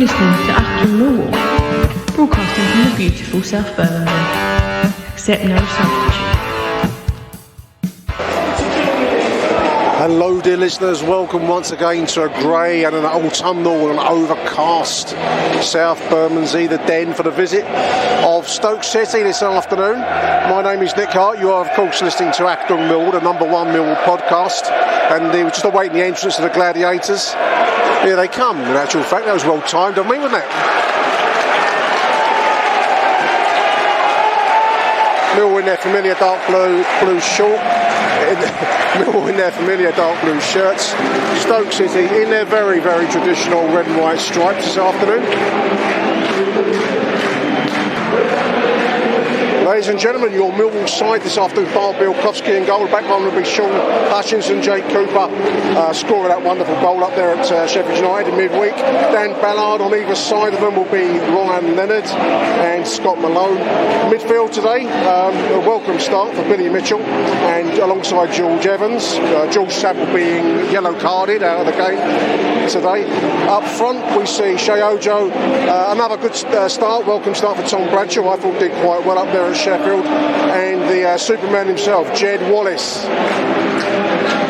listening to AchtungMillwall, broadcasting from the beautiful South Birmingham. Accept no substitute. Hello dear listeners, welcome once again to a grey and an autumnal and overcast South Bermondsey, the den for the visit of Stoke City this afternoon. My name is Nick Hart, you are of course listening to AchtungMillwall, the number one Millwall podcast, and we're just awaiting the entrance of the Gladiators. Here they come, in actual fact. That was well timed of me, wasn't it? Millwall in their familiar dark blue short. Millwall in their familiar dark blue shirts. Stoke City in their very, very traditional red and white stripes this afternoon. Ladies and gentlemen, your Millwall side this afternoon, Bart Bielkowski in goal. Back line will be Sean Hutchinson, Jake Cooper scoring that wonderful goal up there at Sheffield United in midweek. Dan Ballard on either side of them will be Ryan Leonard and Scott Malone. Midfield today, a welcome start for Billy Mitchell and alongside George Evans. George Saville being yellow carded out of the game today. Up front we see Shea Ojo, another good start, welcome start for Tom Bradshaw. I thought did quite well up there at Sheffield, and the Superman himself, Jed Wallace.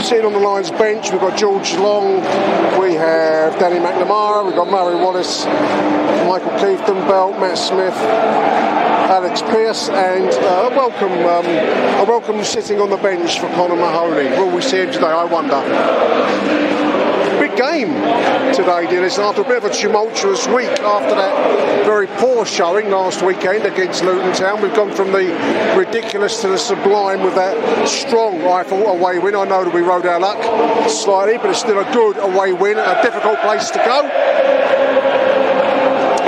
Sitting on the Lions bench, we've got George Long, we have Danny McNamara, we've got Murray Wallace, Michael Clifton-Belt, Matt Smith, Alex Pearce, and a welcome sitting on the bench for Conor Mahoney. Will we see him today, I wonder? Big game today, dear listeners, after a bit of a tumultuous week after that very poor showing last weekend against Luton Town. We've gone from the ridiculous to the sublime with that strong, I thought, away win. I know that we rode our luck slightly, but it's still a good away win, a difficult place to go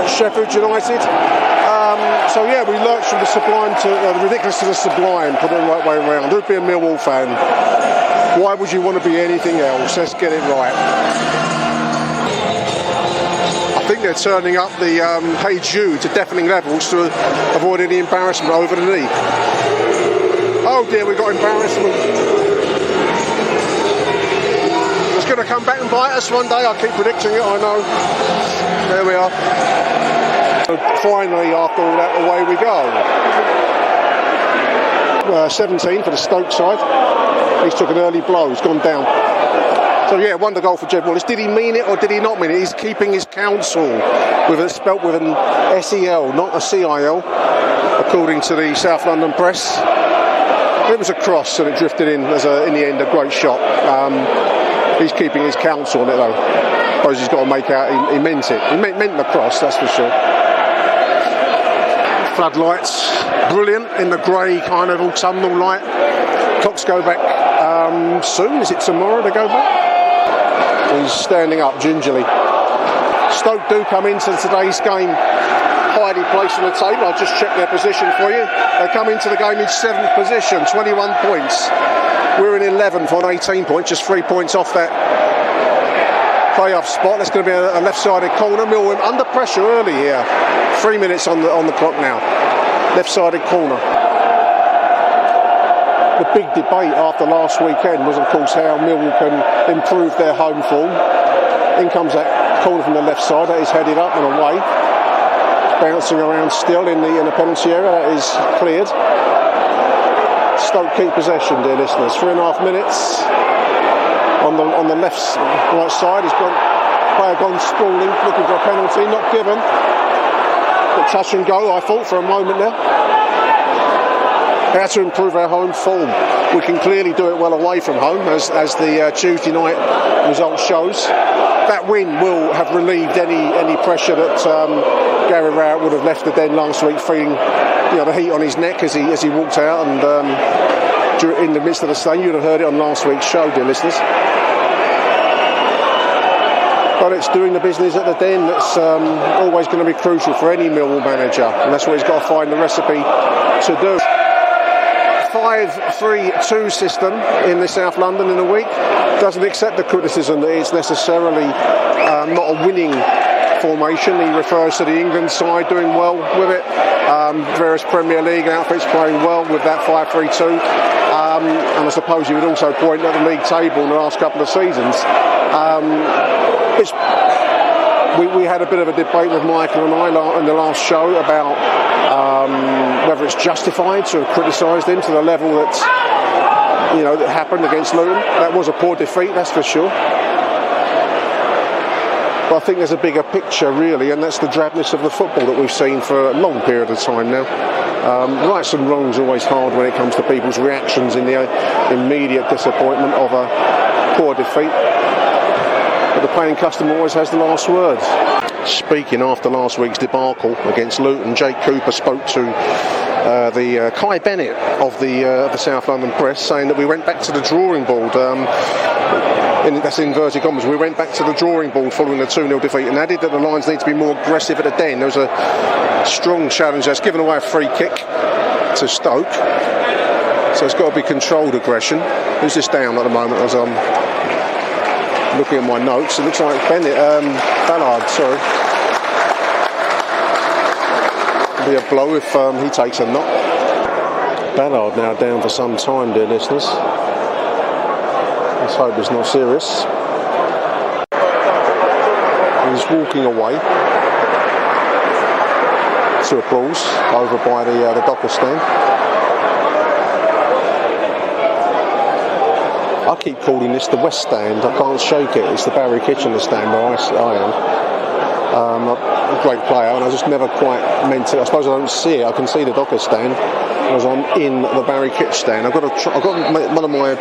at Sheffield United. So yeah, we lurched from the sublime to the ridiculous to the sublime, put it the right way around. Who'd be a Millwall fan? Why would you want to be anything else? Let's get it right. I think they're turning up the Hey Jude to deafening levels to avoid any embarrassment over the knee. Oh dear, we got embarrassment. It's going to come back and bite us one day. I keep predicting it, I know. There we are. So finally, after all that, away we go. 17 for the Stoke side. He's took an early blow, he's gone down. So yeah, wonder goal for Jed Wallace. Did he mean it or did he not mean it? He's keeping his counsel, spelt with an S-E-L, not a C-I-L, according to the South London press. It was a cross and it drifted in as in the end a great shot. He's keeping his counsel on it though. I suppose he's got to make out he meant it. He meant the cross, that's for sure. Floodlights, brilliant in the grey kind of autumnal light. Clocks go back soon. Is it tomorrow they go back? He's standing up gingerly. Stoke do come into today's game highly placed on the table. I'll just check their position for you. They come into the game in 7th position, 21 points. We're in 11th on 18 points, just 3 points off that playoff spot. That's going to be a left-sided corner. Millwall under pressure early here. 3 minutes on the clock now. Left-sided corner. The big debate after last weekend was, of course, how Millwall can improve their home form. In comes that corner from the left side. That is headed up and away. Bouncing around still in the penalty area. That is cleared. Stoke keep possession, dear listeners. 3.5 minutes on the right side. Player gone sprawling, looking for a penalty, not given. But touch and go, I thought, for a moment there. How to improve our home form. We can clearly do it well away from home, as the Tuesday night result shows. That win will have relieved any pressure that Gary Rowett would have left the den last week, feeling the heat on his neck as he walked out, and in the midst of the stadium. You'd have heard it on last week's show, dear listeners. But it's doing the business at the den that's always going to be crucial for any Millwall manager, and that's what he's got to find the recipe to do. 5-3-2 system in the South London in a week doesn't accept the criticism that it's necessarily not a winning formation. He refers to the England side doing well with it, various Premier League outfits playing well with that 5-3-2, and I suppose you would also point at the league table in the last couple of seasons. It's we had a bit of a debate with Michael and I in the last show about whether it's justified to have criticised him to the level that, you know, that happened against Luton. That was a poor defeat, that's for sure. But I think there's a bigger picture, really, and that's the drabness of the football that we've seen for a long period of time now. Rights and wrongs are always hard when it comes to people's reactions in the immediate disappointment of a poor defeat. But the paying customer always has the last word. Speaking after last week's debacle against Luton, Jake Cooper spoke to the Kai Bennett of the South London Press, saying that we went back to the drawing board. That's inverted commas. We went back to the drawing board following the 2-0 defeat, and added that the Lions need to be more aggressive at the den. There was a strong challenge. That's given away a free kick to Stoke, so it's got to be controlled aggression. Who's this down at the moment? As I'm looking at my notes, it looks like Bennett, Ballard. Sorry, it'll be a blow if he takes a knock. Ballard now down for some time, dear listeners. Let's hope it's not serious. He's walking away to applause over by the Docker stand. I keep calling this the West Stand. I can't shake it. It's the Barry Kitchener stand where I am. A great player, and I just never quite meant it. I suppose I don't see it. I can see the Docker stand as I'm in the Barry Kitch stand. I've got one of my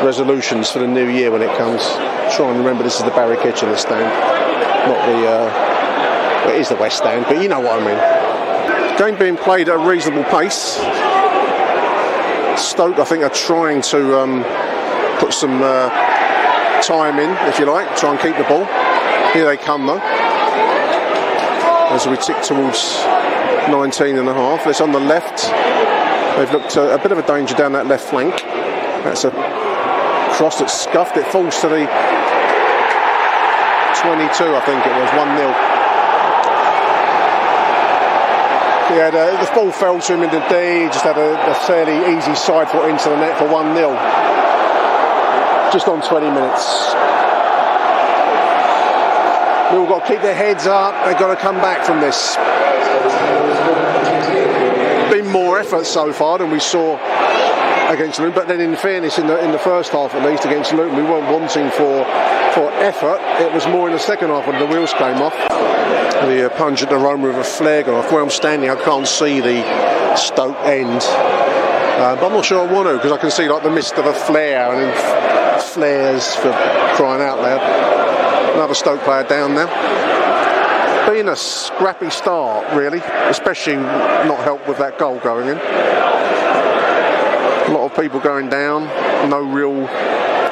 resolutions for the new year when it comes. Try and remember this is the Barry Kitchener stand, not the. Well, it is the West Stand, but you know what I mean. Game being played at a reasonable pace. Stoke, I think, are trying to put some time in, if you like, try and keep the ball. Here they come though, as we tick towards 19 and a half. It's on the left. They've looked a bit of a danger down that left flank. That's a cross that's scuffed. It falls to the 22, I think it was, 1-0. Yeah, the ball fell to him in the D. He just had a fairly easy side foot into the net for 1-0. Just on 20 minutes. We've all got to keep their heads up. They've got to come back from this. Been more effort so far than we saw against Luton, but then in fairness, in the first half at least against Luton, we weren't wanting for effort. It was more in the second half when the wheels came off. The pungent aroma of a flare gone off. Where I'm standing, I can't see the Stoke end, but I'm not sure I want to, because I can see like the mist of a flare, and then flares, for crying out loud. Another Stoke player down now. Been a scrappy start, really, especially not helped with that goal going in. A lot of people going down, no real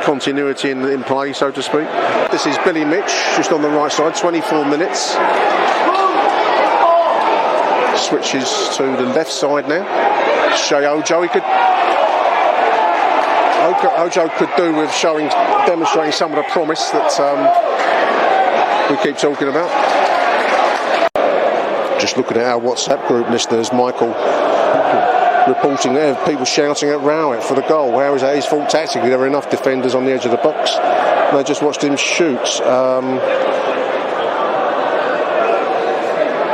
continuity in play, so to speak. This is Billy Mitch, just on the right side, 24 minutes. Switches to the left side now. Shea Ojo, Ojo could do with demonstrating some of the promise that we keep talking about. Just looking at our WhatsApp group listeners, Michael reporting there, people shouting at Rowett for the goal. How is that his fault tactically? There were enough defenders on the edge of the box. They just watched him shoot.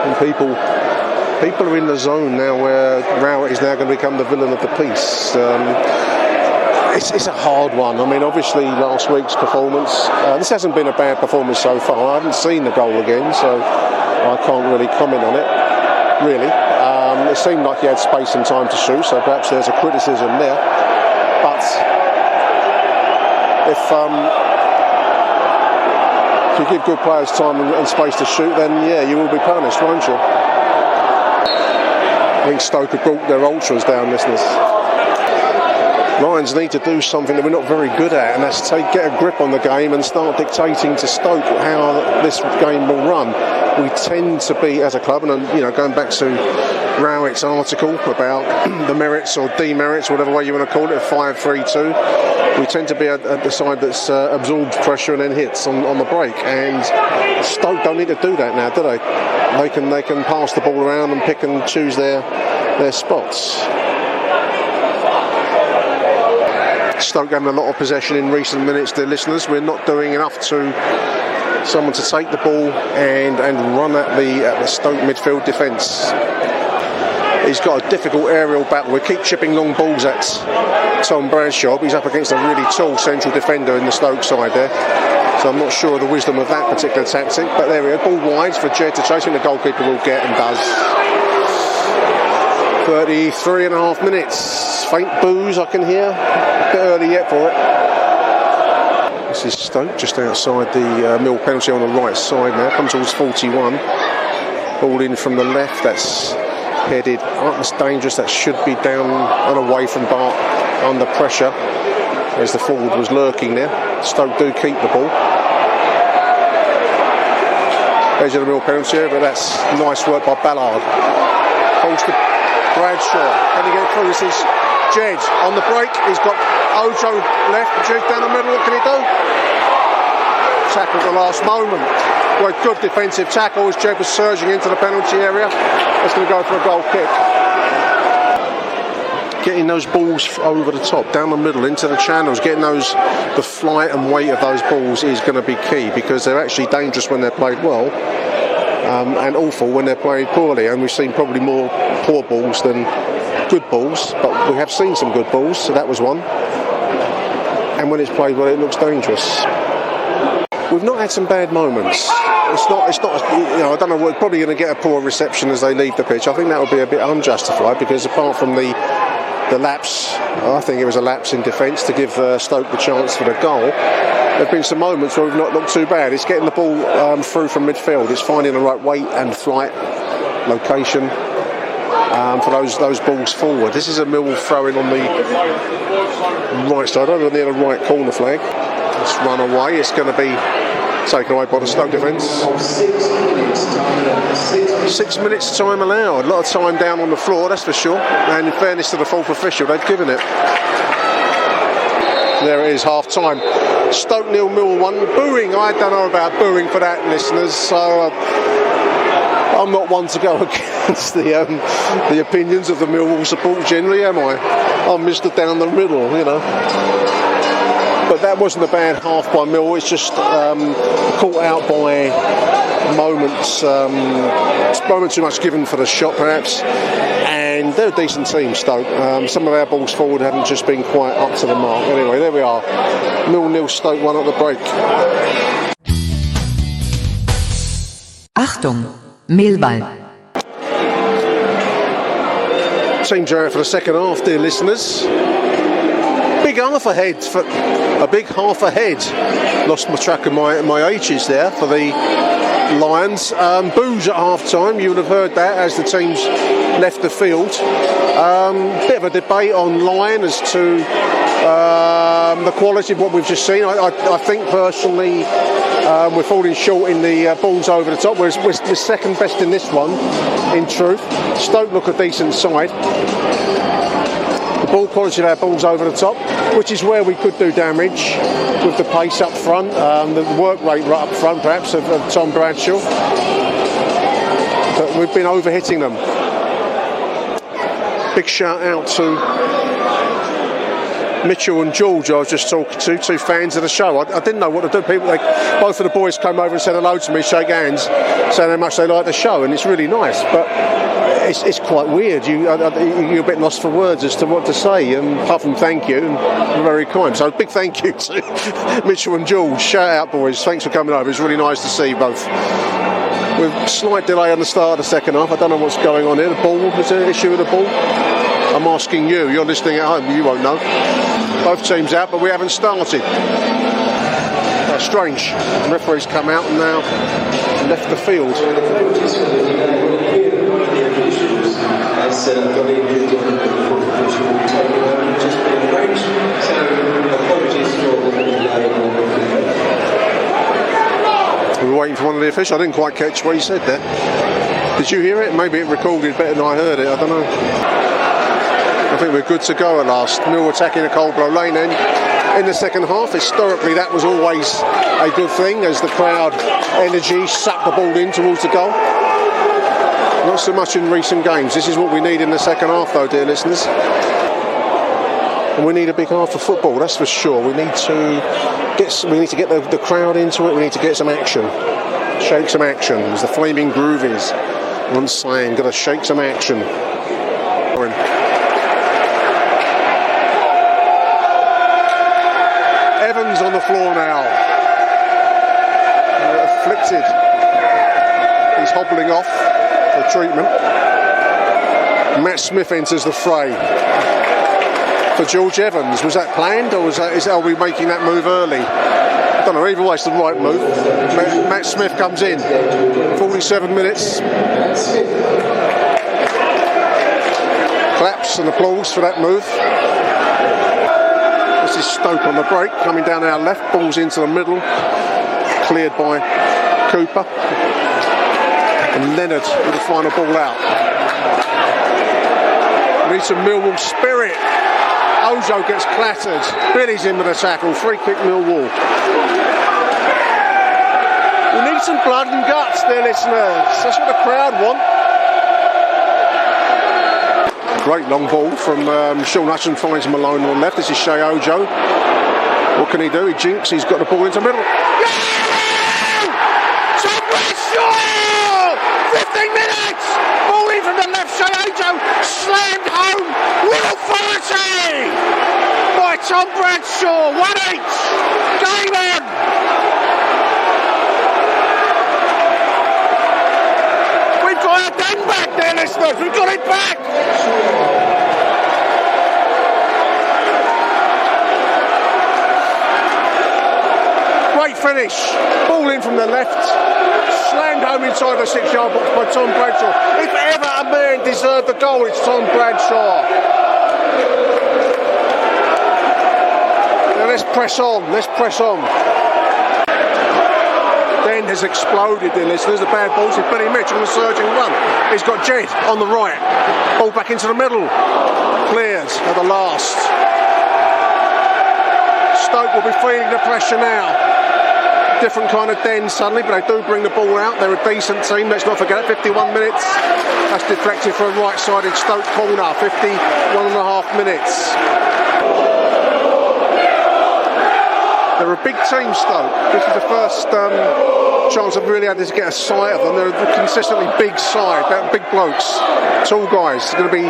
And people are in the zone now where Rowett is now going to become the villain of the piece. It's a hard one. I mean, obviously last week's performance, this hasn't been a bad performance so far. I haven't seen the goal again, so I can't really comment on it, really. It seemed like he had space and time to shoot, so perhaps there's a criticism there. But if you give good players time and space to shoot, then yeah, you will be punished, won't you? I think Stoke have brought their ultras down, listeners. Lions need to do something that we're not very good at, and that's get a grip on the game and start dictating to Stoke how this game will run. We tend to be, as a club, and going back to Rowett's article about the merits or demerits, whatever way you want to call it, 5-3-2, we tend to be the side that's absorbs pressure and then hits on the break. And Stoke don't need to do that now, do they? They can pass the ball around and pick and choose their spots. Stoke having a lot of possession in recent minutes, dear listeners. We're not doing enough to someone to take the ball and run at the Stoke midfield defence. He's got a difficult aerial battle. We keep chipping long balls at Tom Bradshaw. He's up against a really tall central defender in the Stoke side there. So I'm not sure of the wisdom of that particular tactic. But there we go, ball wide for Jed to chase, and the goalkeeper will get and does. 33 and a half minutes. Faint boos I can hear. A bit early yet for it. This is Stoke just outside the Mill penalty on the right side now. Comes towards 41. Ball in from the left. That's headed up. That's dangerous. That should be down and away from Bart under pressure as the forward was lurking there. Stoke do keep the ball. Edge of the Mill penalty, but that's nice work by Ballard. Falls to Bradshaw. Can he get through? This is Jed on the break. He's got Ojo left. Jed down the middle. What can he do? Tackle at the last moment. Well, good defensive tackle as Jed was surging into the penalty area. That's going to go for a goal kick. Getting those balls over the top, down the middle, into the channels, getting the flight and weight of those balls is going to be key, because they're actually dangerous when they're played well, and awful when they're played poorly. And we've seen probably more poor balls than good balls, but we have seen some good balls, so that was one. And when it's played well, it looks dangerous. We've not had some bad moments. It's not. You know, I don't know. We're probably going to get a poor reception as they leave the pitch. I think that would be a bit unjustified, because apart from the lapse, I think it was a lapse in defence to give Stoke the chance for the goal. There have been some moments where we've not looked too bad. It's getting the ball through from midfield. It's finding the right weight and flight location for those balls forward. This is a Millwall throw-in on the right side, over near the right corner flag. It's run away. It's going to be taken away by the Stoke defence. 6 minutes time allowed. A lot of time down on the floor, that's for sure. And in fairness to the fourth official, they've given it. There it is, half time. Stoke 0, Millwall 1. Booing, I don't know about booing for that, listeners. So I'm not one to go against the opinions of the Millwall support generally, am I? I'm Mr. Down the Middle, you know. But that wasn't a bad half by Millwall. It's just caught out by moments too much given for the shot, perhaps. And they're a decent team, Stoke. Some of our balls forward haven't just been quite up to the mark. Anyway, there we are. 0-0 Stoke, 1 at the break. Achtung, Millwall. Teams are out for the second half, dear listeners. Big half ahead. Lost my track of my H's there for the Lions. Boos at half time. You would have heard that as the teams left the field. Bit of a debate online as to the quality of what we've just seen. I think personally we're falling short in the balls over the top. We're second best in this one, in truth. Stoke look a decent side. The ball quality of our balls over the top, which is where we could do damage with the pace up front, the work rate right up front perhaps of Tom Bradshaw. But we've been overhitting them. Big shout out to Mitchell and George, I was just talking to, two fans of the show. I didn't know what to do. Both of the boys came over and said hello to me, shake hands, saying how much they like the show, and it's really nice. But it's quite weird. You're a bit lost for words as to what to say, apart from thank you, and very kind. So big thank you to Mitchell and George. Shout out, boys. Thanks for coming over. It's really nice to see you both. With slight delay on the start of the second half. I don't know what's going on here. The ball, is there an issue with the ball? I'm asking you. You're listening at home. You won't know. Both teams out, but we haven't started. Strange. The referee's come out and now left the field. We were waiting for one of the officials. I didn't quite catch what he said there. Did you hear it? Maybe it recorded better than I heard it. I don't know. I think we're good to go at last. Mill attacking a Coldblow Lane end in the second half. Historically, that was always a good thing as the crowd energy sucked the ball in towards the goal. Not so much in recent games. This is what we need in the second half, though, dear listeners. And we need a big half of football, that's for sure. We need to We need to get the crowd into it. We need to get some action. Shake some action, as the flaming groove is. One slang, got to shake some action. Evans on the floor now. Afflicted. He's hobbling off for treatment. Matt Smith enters the fray. For George Evans, was that planned, or are we making that move early? I don't know, either way it's the right move. Matt Smith comes in, 47 minutes. Claps and applause for that move. This is Stoke on the break, coming down our left, balls into the middle, cleared by Cooper. And Leonard with the final ball out. We need some Millwall spirit. Ojo gets clattered. Billy's in with a tackle. Free kick Millwall. We need some blood and guts, dear listeners. That's what the crowd want. Great long ball from Sean Hutton, finds Malone on the left. This is Shea Ojo. What can he do? He jinks. He's got the ball into the middle. Yeah! 15 minutes! Ball in from the left. Shea Ojo slammed home with authority by Tom Bradshaw. 1-8. Game on! We've got our den back there, listeners. We've got it back! Great finish. Ball in from the left. Slammed home inside the 6-yard box by Tom Bradshaw. If ever a man deserved the goal, it's Tom Bradshaw. Now let's press on. Den has exploded, dear listeners. The bad balls is Benny Mitch on the surging run. He's got Jed on the right. Ball back into the middle. Cleared at the last. Stoke will be feeling the pressure now. Different kind of den suddenly, but they do bring the ball out. They're a decent team, let's not forget it. 51 minutes. That's deflected for a right-sided Stoke corner. 51 and a half minutes. They're a big team, Stoke. This is the first chance I've really had to get a sight of them. They're a consistently big side, big blokes, tall guys. They're going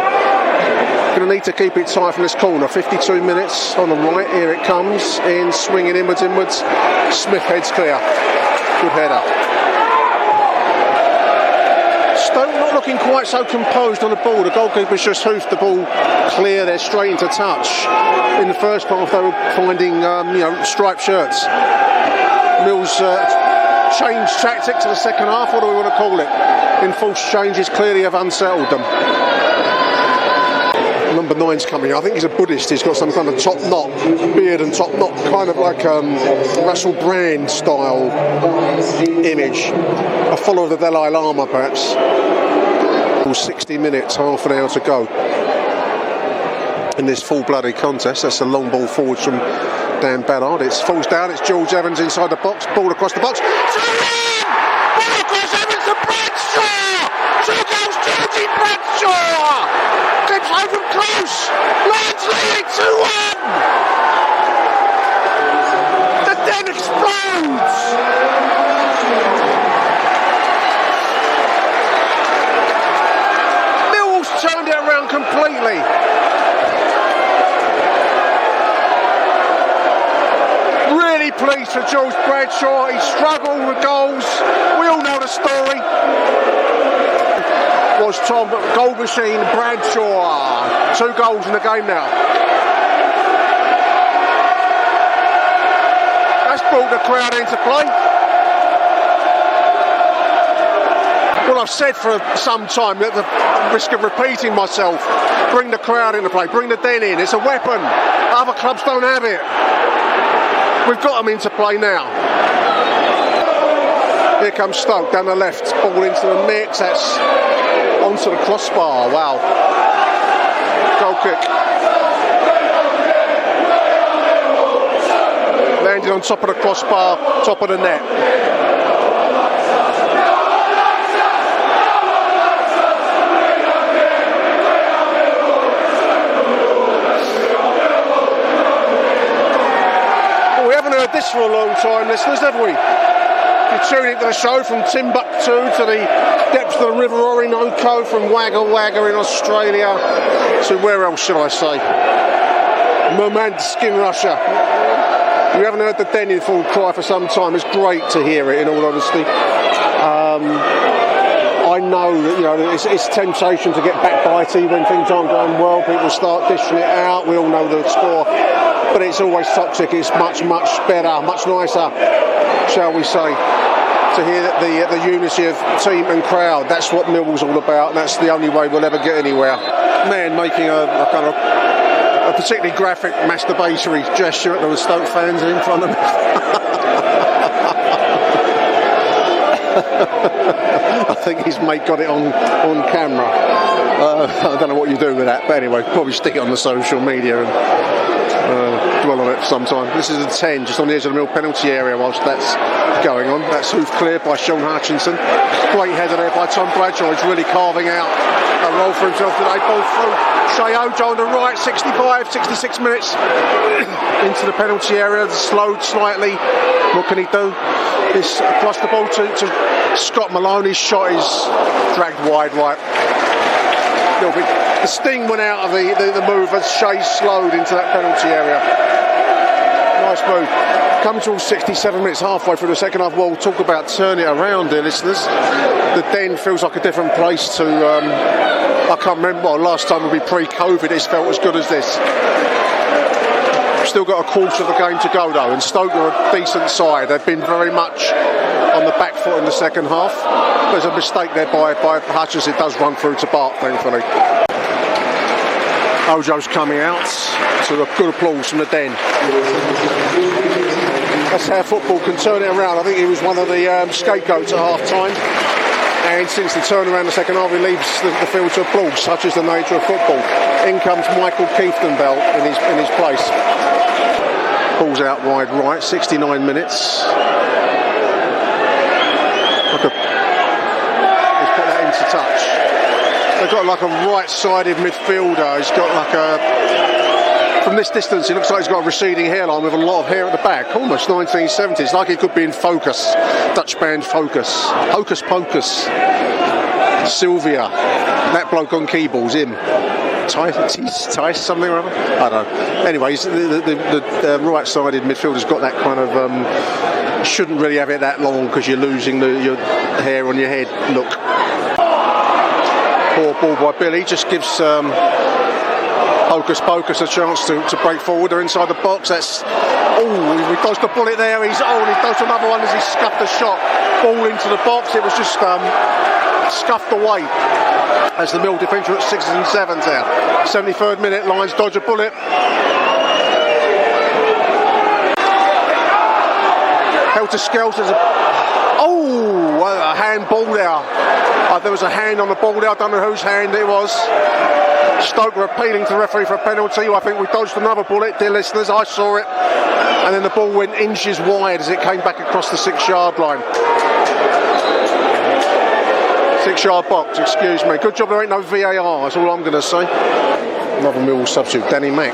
to need to keep it tight from this corner. 52 minutes on the right. Here it comes. In, swinging inwards. Smith heads clear. Good header. Stoke not looking quite so composed on the ball. The goalkeeper's just hoofed the ball clear. They're straight into touch. In the first half, they were finding striped shirts. Mills changed tactic to the second half. What do we want to call it? Enforced changes clearly have unsettled them. Number 9's coming. I think he's a Buddhist. He's got some kind of top knot, beard and top knot, kind of like Russell Brand style image. A follower of the Dalai Lama, perhaps. 60 minutes, half an hour to go in this full-blooded contest. That's a long ball forwards from Dan Ballard. It falls down. It's George Evans inside the box. Ball across the box. Ball across Evans to Bradshaw. 2 goals, Georgie Bradshaw. Clips home from close. Lions leading 2-1. The den explodes. Millwall's turned it around completely. Really pleased for George Bradshaw. He struggled with goals. We all know the story. Was Tom goal machine Bradshaw. 2 goals in the game now. That's brought the crowd into play. Well, I've said for some time that the risk of repeating myself, bring the crowd into play, bring the den in. It's a weapon. Other clubs don't have it. We've got them into play now. Here comes Stoke down the left. Ball into the mix. That's onto the crossbar. Wow. Goal kick. Landed on top of the crossbar, top of the net. heard this for a long time, listeners, have we? You tune into the show from Timbuktu to the depths of the River Orinoco, from Wagga Wagga in Australia to where else should I say? Murmansk in Russia. You haven't heard the Den in full cry for some time. It's great to hear it, in all honesty. I know that it's temptation to get backbitey when things aren't going well. People start dishing it out. We all know the score, but it's always toxic. It's much better, much nicer, shall we say, to hear the unity of team and crowd. That's what Millwall's all about, and that's the only way we'll ever get anywhere. Man making a kind of a particularly graphic masturbatory gesture at the Stoke fans in front of me. I think his mate got it on camera. I don't know what you do with that, but anyway, probably stick it on the social media and dwell on it for some time. This is a 10, just on the edge of the Mill penalty area whilst that's going on. That's hoof cleared by Sean Hutchinson. Great header there by Tom Bradshaw. He's really carving out a role for himself today. Ball through. Shea Ojo on the right, 66 minutes into the penalty area, slowed slightly. What can he do? He's across the ball to Scott Malone. His shot is dragged wide right. The sting went out of the move as Shea slowed into that penalty area. Nice move. Come to all 67 minutes, halfway through the second half. We'll talk about turn it around, dear listeners. The Den feels like a different place to... I can't remember, last time would be pre-COVID, it's felt as good as this. Still got a quarter of the game to go though, and Stoke are a decent side. They've been very much on the back foot in the second half. There's a mistake there by Hutchins. It does run through to Bart, thankfully. Ojo's coming out to a good applause from the Den. That's how football can turn it around. I think he was one of the scapegoats at half-time. And since the turnaround in the second half, he leaves the field to applause. Such is the nature of football. In comes Michael Kieftenbelt in his place. Ball's out wide right, 69 minutes. He's put that into touch. They've got like a right-sided midfielder. He's got like a... From this distance, it looks like he's got a receding hairline with a lot of hair at the back. Almost 1970s, like it could be in Focus. Dutch band Focus. Hocus Pocus. Sylvia. That bloke on keyboards, him. Tice, something or other? I don't know. Anyways, the right-sided midfielder's got that kind of... shouldn't really have it that long because you're losing your hair on your head look. Poor ball by Billy. Just gives... Hocus Pocus a chance to break forward. They're inside the box. That's he dodged the bullet there. He dodged another one as he scuffed the shot. Ball into the box. It was just scuffed away as the Mill defender at 6s and 7s there. 73rd minute. Lions dodge a bullet. Helter Skelter. A handball there. There was a hand on the ball there. I don't know whose hand it was. Stoke were appealing to the referee for a penalty. I think we dodged another bullet, dear listeners. I saw it. And then the ball went inches wide as it came back across the 6-yard line. 6-yard box, excuse me. Good job there ain't no VAR, that's all I'm going to say. Another Millwall substitute, Danny Mack.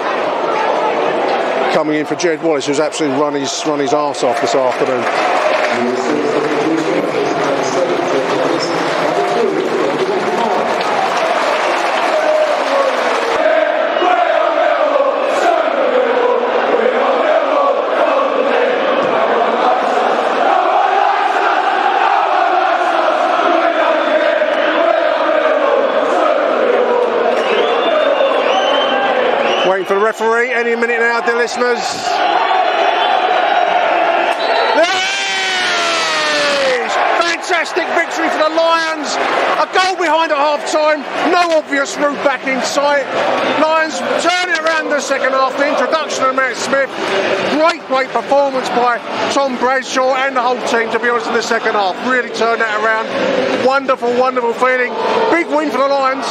Coming in for Jed Wallace, who's absolutely run his arse off this afternoon. Waiting for the referee any minute now, dear listeners. Fantastic victory for the Lions. A goal behind at half-time. No obvious route back in sight. Lions turn it around in the second half. The introduction of Matt Smith. Great performance by Tom Bradshaw and the whole team, to be honest, in the second half. Really turned that around. Wonderful feeling. Big win for the Lions.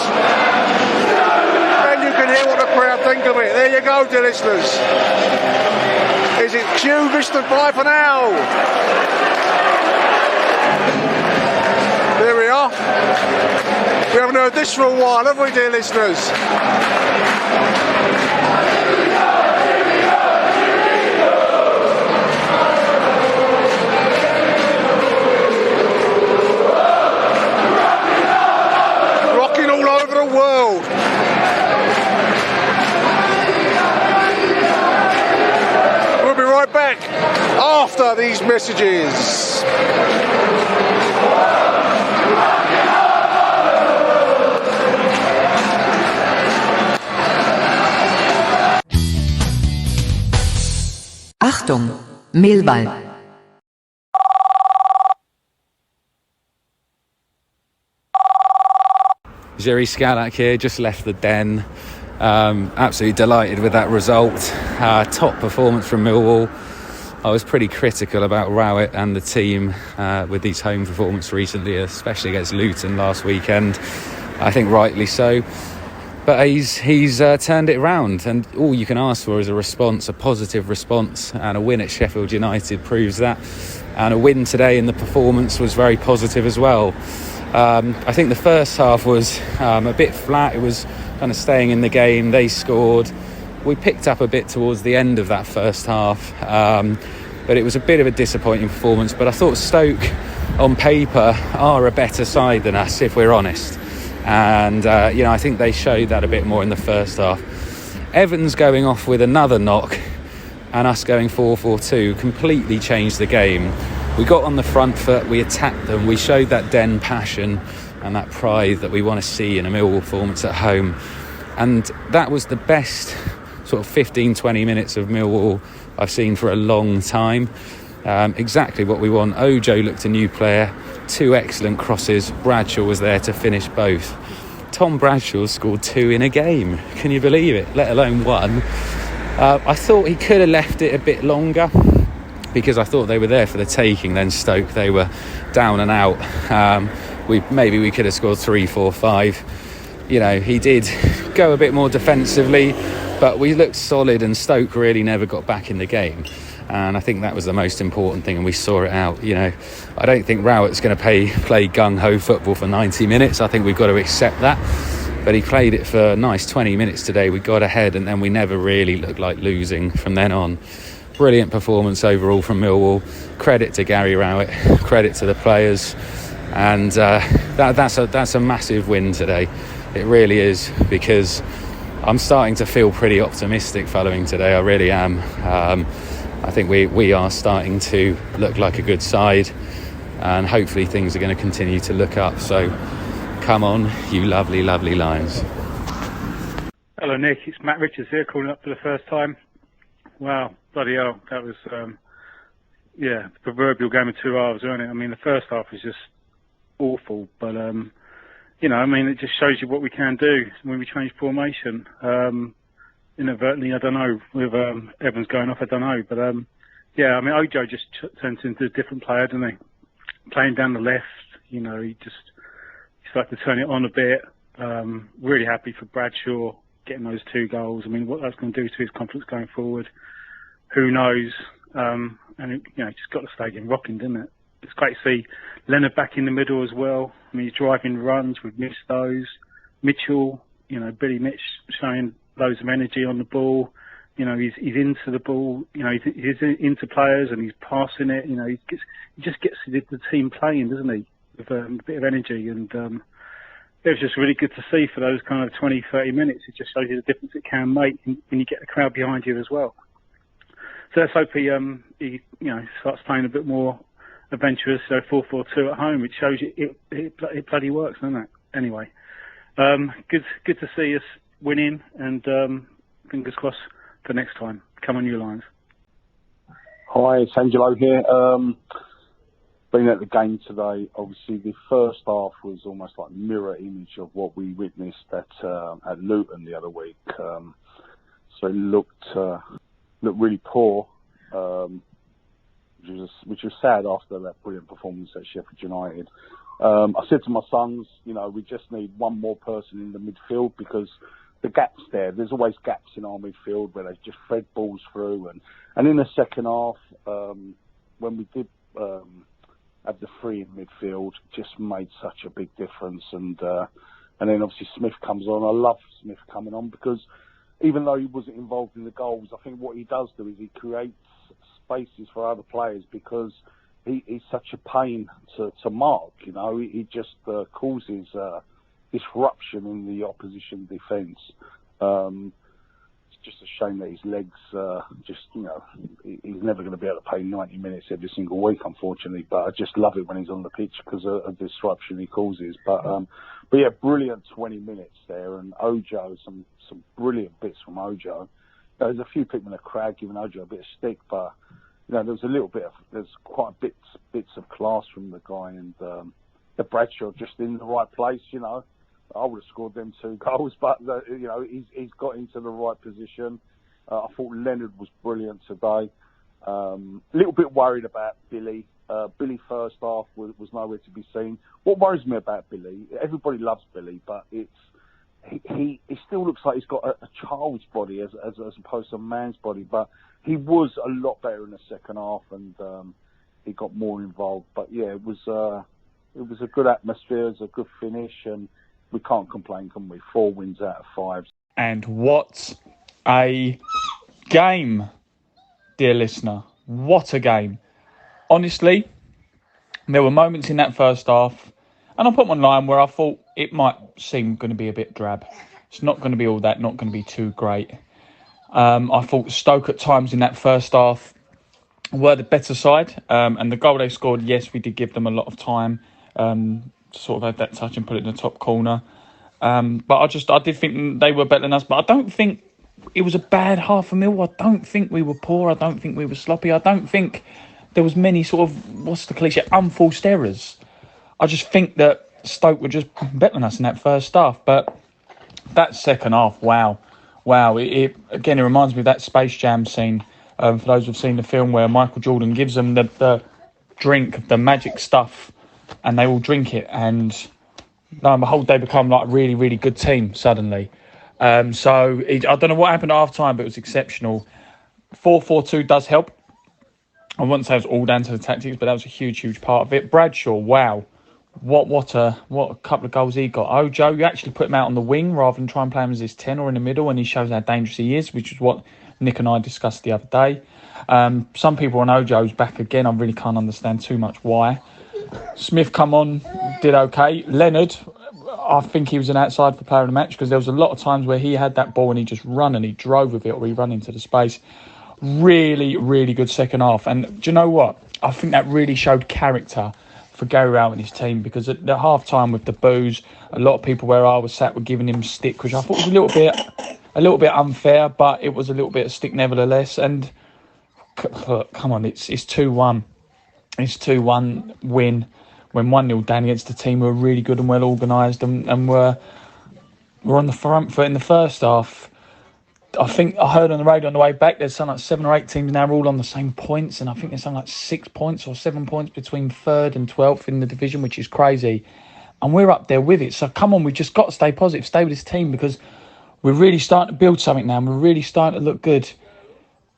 And you can hear what the crowd think of it. There you go, dear listeners. Is it Q Vista bye for now? There we are. We haven't heard this for a while, have we, dear listeners? back after these messages. Achtung, Millwall. Jerry Scalak here, just left the Den. Absolutely delighted with that result. Top performance from Millwall. I was pretty critical about Rowett and the team with these home performances recently, especially against Luton last weekend. I think rightly so. But he's turned it around, and all you can ask for is a response, a positive response, and a win at Sheffield United proves that. And a win today in the performance was very positive as well. I think the first half was a bit flat. It was kind of staying in the game. They scored. We picked up a bit towards the end of that first half, but it was a bit of a disappointing performance. But I thought Stoke, on paper, are a better side than us, if we're honest. And I think they showed that a bit more in the first half. Everton's going off with another knock, and us going 4-4-2 completely changed the game. We got on the front foot, we attacked them, we showed that Den passion and that pride that we want to see in a Millwall performance at home. And that was the best sort of 15-20 minutes of Millwall I've seen for a long time. Exactly what we want. Ojo looked a new player, 2 excellent crosses. Bradshaw was there to finish both. Tom Bradshaw scored 2 in a game. Can you believe it? Let alone 1. I thought he could have left it a bit longer, because I thought they were there for the taking. Then Stoke, they were down and out. Maybe we could have scored 3, 4, 5. He did go a bit more defensively, but we looked solid, and Stoke really never got back in the game. And I think that was the most important thing, and we saw it out. I don't think Rowett's going to play gung-ho football for 90 minutes. I think we've got to accept that. But he played it for a nice 20 minutes today. We got ahead, and then we never really looked like losing from then on. Brilliant performance overall from Millwall. Credit to Gary Rowett, credit to the players, and that's a massive win today. It really is, because I'm starting to feel pretty optimistic following today. I really am. I think we are starting to look like a good side, and hopefully things are going to continue to look up. So come on, you lovely, lovely Lions. Hello Nick, it's Matt Richards here, calling up for the first time. Wow, bloody hell, that was, the proverbial game of 2 halves, wasn't it? I mean, the first half was just awful, but, it just shows you what we can do when we change formation. Inadvertently, I don't know, with Evans going off, I don't know, but, Ojo just turns into a different player, doesn't he? Playing down the left, he started to turn it on a bit. Really happy for Bradshaw getting those 2 goals. I mean, what that's going to do to his confidence going forward, who knows? Just got the stadium rocking, didn't it? It's great to see Leonard back in the middle as well. I mean, he's driving runs, we've missed those. Mitchell, Billy Mitch showing loads of energy on the ball. He's into the ball. He's into players, and he's passing it. He just gets the team playing, doesn't he? With a bit of energy, and it was just really good to see for those kind of 20, 30 minutes. It just shows you the difference it can make when you get the crowd behind you as well. So let's hope he starts playing a bit more adventurous. So 4-4-2 at home, it shows you it bloody works, doesn't it? Anyway, good to see us winning, and fingers crossed for next time. Come on, you Lions. Hi, it's Angelo here. Been at the game today. Obviously, the first half was almost like a mirror image of what we witnessed at Luton the other week. So it looked really poor, which was sad after that brilliant performance at Sheffield United. I said to my sons, we just need one more person in the midfield, because the gaps there's always gaps in our midfield where they just thread balls through. And in the second half, when we did have the 3 in midfield, just made such a big difference. And then obviously Smith comes on. I love Smith coming on, because even though he wasn't involved in the goals, I think what he does do is he creates spaces for other players, because he's such a pain to mark. He just causes disruption in the opposition defence. It's just a shame that his legs he's never going to be able to play 90 minutes every single week, unfortunately. But I just love it when he's on the pitch because of the disruption he causes. But yeah, brilliant 20 minutes there, and Ojo, some brilliant bits from Ojo. There's a few people in the crowd giving Ojo a bit of stick, but there's quite bits of class from the guy, and the Bradshaw just in the right place. I would have scored them 2 goals, but he's got into the right position. I thought Leonard was brilliant today. A little bit worried about Billy. Billy first half was nowhere to be seen. What worries me about Billy, everybody loves Billy, but he still looks like he's got a child's body as opposed to a man's body. But he was a lot better in the second half, and he got more involved. But yeah, it was a good atmosphere, it was a good finish, and we can't complain, can we? 4 wins out of 5. And what a game, dear listener. What a game. Honestly, there were moments in that first half, and I put one line where I thought it might seem going to be a bit drab. It's not going to be all that, not going to be too great. I thought Stoke at times in that first half were the better side. And the goal they scored, yes, we did give them a lot of time. Sort of had that touch and put it in the top corner. But I did think they were better than us. But I don't think it was a bad half a mil. I don't think we were poor. I don't think we were sloppy. I don't think there was many sort of, what's the cliche, unforced errors. I just think that Stoke were just better than us in that first half. But that second half, wow. It reminds me of that Space Jam scene. For those who've seen the film, where Michael Jordan gives them the drink, the magic stuff, and they all drink it, and lo and behold, they become like a really, really good team suddenly. I don't know what happened at half time, but it was exceptional. 4-4-2 does help. I wouldn't say it was all down to the tactics, but that was a huge, huge part of it. Bradshaw, wow. What a couple of goals he got. Ojo, you actually put him out on the wing rather than try and play him as his 10 or in the middle, and he shows how dangerous he is, which is what Nick and I discussed the other day. Some people on Ojo's back again. I really can't understand too much why. Smith come on, did okay. Leonard, I think he was an outside for player of the match, because there was a lot of times where he had that ball and he just run and he drove with it, or he run into the space. Really, really good second half. And do you know what? I think that really showed character for Gary Rowett and his team, because at the half time with the boos, a lot of people where I was sat were giving him stick, which I thought was a little bit unfair, but it was a little bit of stick nevertheless. And come on, it's 2-1. It's 2-1 win when 1-0 down against a team who are really good and well organised, and were on the front foot in the first half. I think I heard on the radio on the way back, there's something like 7 or 8 teams now all on the same points, and I think there's something like 6 points or 7 points between 3rd and 12th in the division, which is crazy. And we're up there with it. So come on, we've just got to stay positive, stay with this team, because we're really starting to build something now, and we're really starting to look good.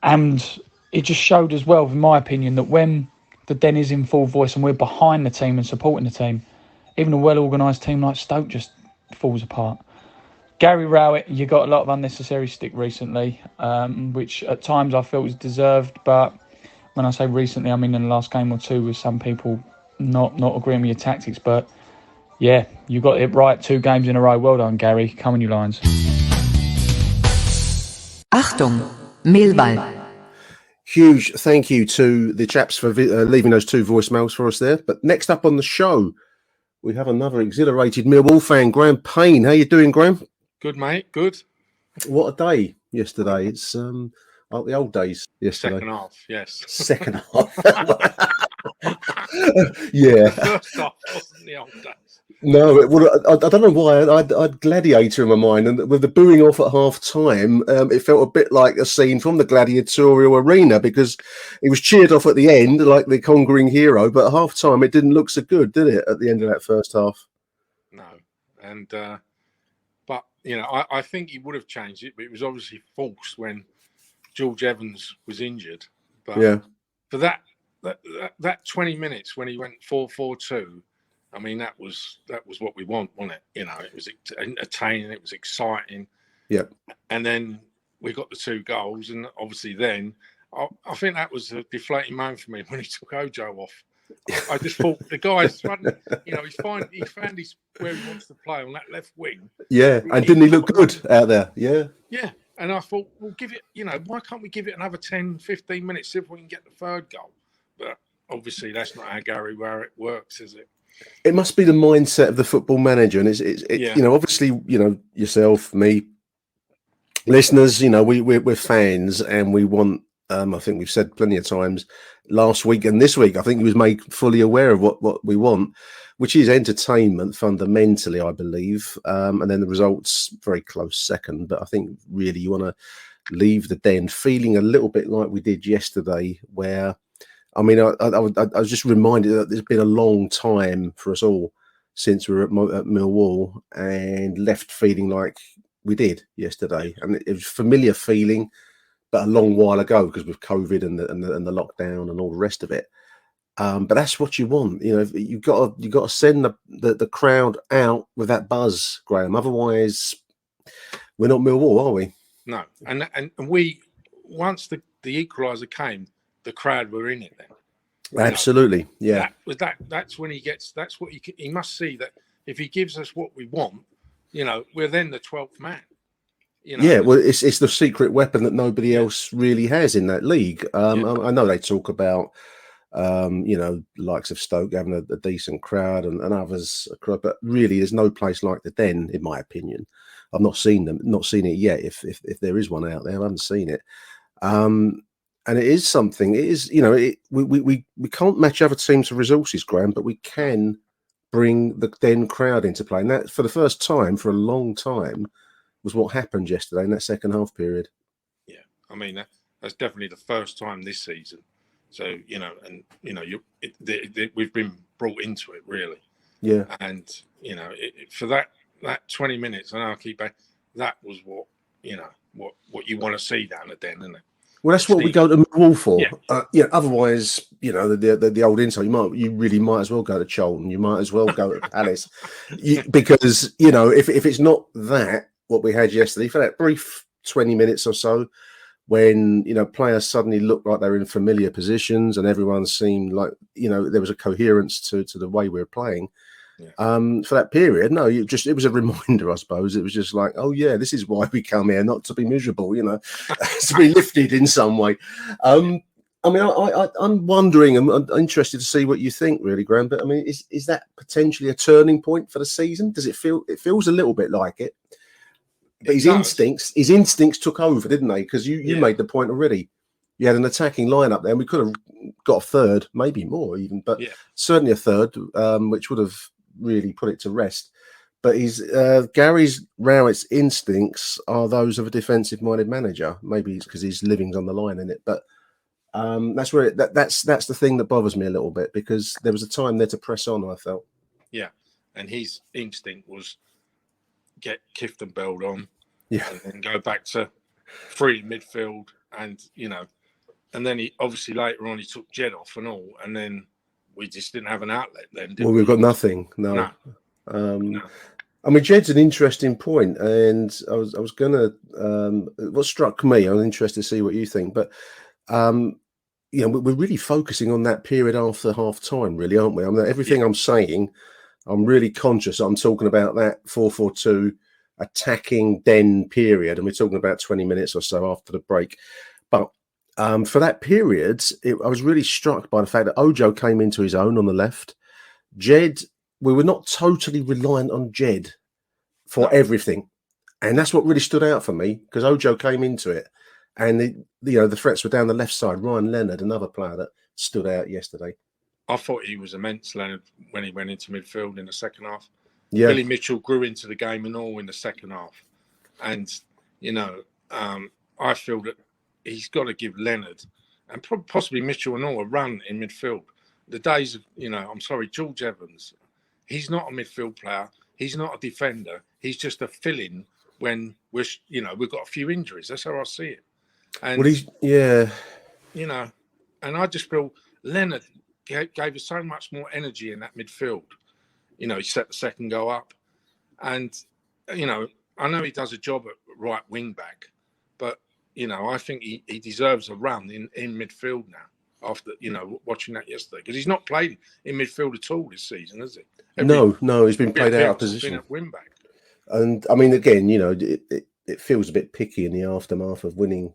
And it just showed as well, in my opinion, that when the Den is in full voice and we're behind the team and supporting the team, even a well-organised team like Stoke just falls apart. Gary Rowett, you got a lot of unnecessary stick recently, which at times I felt was deserved. But when I say recently, I mean in the last game or two, with some people not agreeing with your tactics. But yeah, you got it right 2 games in a row. Well done, Gary. Come on, you Lions. Achtung, Millwall. Huge thank you to the chaps for leaving those 2 voicemails for us there. But next up on the show, we have another exhilarated Millwall fan, Graham Payne. How you doing, Graham? Good, mate. Good. What a day yesterday. It's like the old days yesterday. Second half, yes. Second half. Yeah. First half wasn't the old days. No, I don't know why. I'd Gladiator in my mind, and with the booing off at half time, it felt a bit like a scene from the Gladiatorial Arena, because he was cheered off at the end like the conquering hero, but at half time it didn't look so good, did it, at the end of that first half? No. And but I think he would have changed it, but it was obviously forced when George Evans was injured. But yeah, for that 20 minutes when he went 4-4-2, I mean, that was what we want, wasn't it? It was entertaining, it was exciting. Yeah. And then we got the 2 goals, and obviously then I think that was a deflating moment for me when he took Ojo off. I just thought the guy's he found his where he wants to play on that left wing. Yeah, and didn't he look good out there? Yeah. Yeah, And I thought, well, give it, why can't we give it another 10, 15 minutes, see if we can get the third goal? But obviously, that's not how Gary Rowett works, is it? It must be the mindset of the football manager. And it's obviously, yourself, me, listeners, we're fans and we want, I think we've said plenty of times last week and this week, I think he was made fully aware of what we want, which is entertainment fundamentally, I believe. And then the results very close second. But I think really you want to leave the Den feeling a little bit like we did yesterday, where, I mean, I was just reminded that there's been a long time for us all since we were at Millwall and left feeling like we did yesterday. And it was a familiar feeling, but a long while ago because with COVID and the lockdown and all the rest of it. But that's what you want. You've got to send the crowd out with that buzz, Graham. Otherwise, we're not Millwall, are we? No. And we, once the equaliser came, the crowd were in it then. Absolutely, yeah. That's when he gets. That's what he must see, that if he gives us what we want, we're then the 12th man. Yeah, well, it's the secret weapon that nobody else really has in that league. I know they talk about, likes of Stoke having a decent crowd and others, but really, there's no place like the Den, in my opinion. I've not seen it yet. If there is one out there, I haven't seen it. And it is something. It is, we can't match other teams' resources, Graham, but we can bring the Den crowd into play. And that, for the first time for a long time, was what happened yesterday in that second half period. Yeah, I mean that's definitely the first time this season. So we've been brought into it really. Yeah, and for that 20 minutes, I know I keep back. That was what you want to see down the Den, isn't it? Well, that's what we go to Millwall for. Yeah. Otherwise, the old insult, you really might as well go to Charlton. You might as well go to Palace, because if it's not that what we had yesterday for that brief 20 minutes or so, when players suddenly looked like they're in familiar positions and everyone seemed like there was a coherence to the way we were playing. Yeah. For that period, it was a reminder, I suppose. It was just like, oh yeah, this is why we come here, not to be miserable, to be lifted in some way. I mean, I'm wondering, I'm interested to see what you think, really, Graham. But I mean, is that potentially a turning point for the season? Does it feel? It feels a little bit like it. But his instincts took over, didn't they? Because you made the point already. You had an attacking lineup there, and we could have got a third, maybe more even, but certainly a third, which would have really put it to rest. But Gary Rowett's instincts are those of a defensive-minded manager. Maybe it's because his living's on the line in it, but that's where that's the thing that bothers me a little bit, because there was a time there to press on, I felt. Yeah, and his instinct was get Kifton Beld on, and then go back to free midfield, and and then he obviously later on he took Jed off and all, and then we just didn't have an outlet then. We've got nothing. No. I mean, Jed's an interesting point, and I was gonna. What struck me, I'm interested to see what you think, but we're really focusing on that period after half time, really, aren't we? I mean, everything I'm saying, I'm really conscious. I'm talking about that 4-4-2 attacking Den period, and we're talking about 20 minutes or so after the break. But for that period, I was really struck by the fact that Ojo came into his own on the left. Jed, we were not totally reliant on Jed for everything. And that's what really stood out for me, because Ojo came into it. And the threats were down the left side. Ryan Leonard, another player that stood out yesterday. I thought he was immense, Leonard, when he went into midfield in the second half. Yeah. Billy Mitchell grew into the game and all in the second half. And, I feel that he's got to give Leonard and possibly Mitchell and all a run in midfield. The days of, George Evans, he's not a midfield player. He's not a defender. He's just a fill-in when we've got a few injuries. That's how I see it. And, and I just feel Leonard gave us so much more energy in that midfield. He set the second goal up. And, I know he does a job at right wing back, but, I think he deserves a run in midfield now after, watching that yesterday. Because he's not played in midfield at all this season, has he? No, he's been played out of position. Been at wing back. And, I mean, again, it feels a bit picky in the aftermath of winning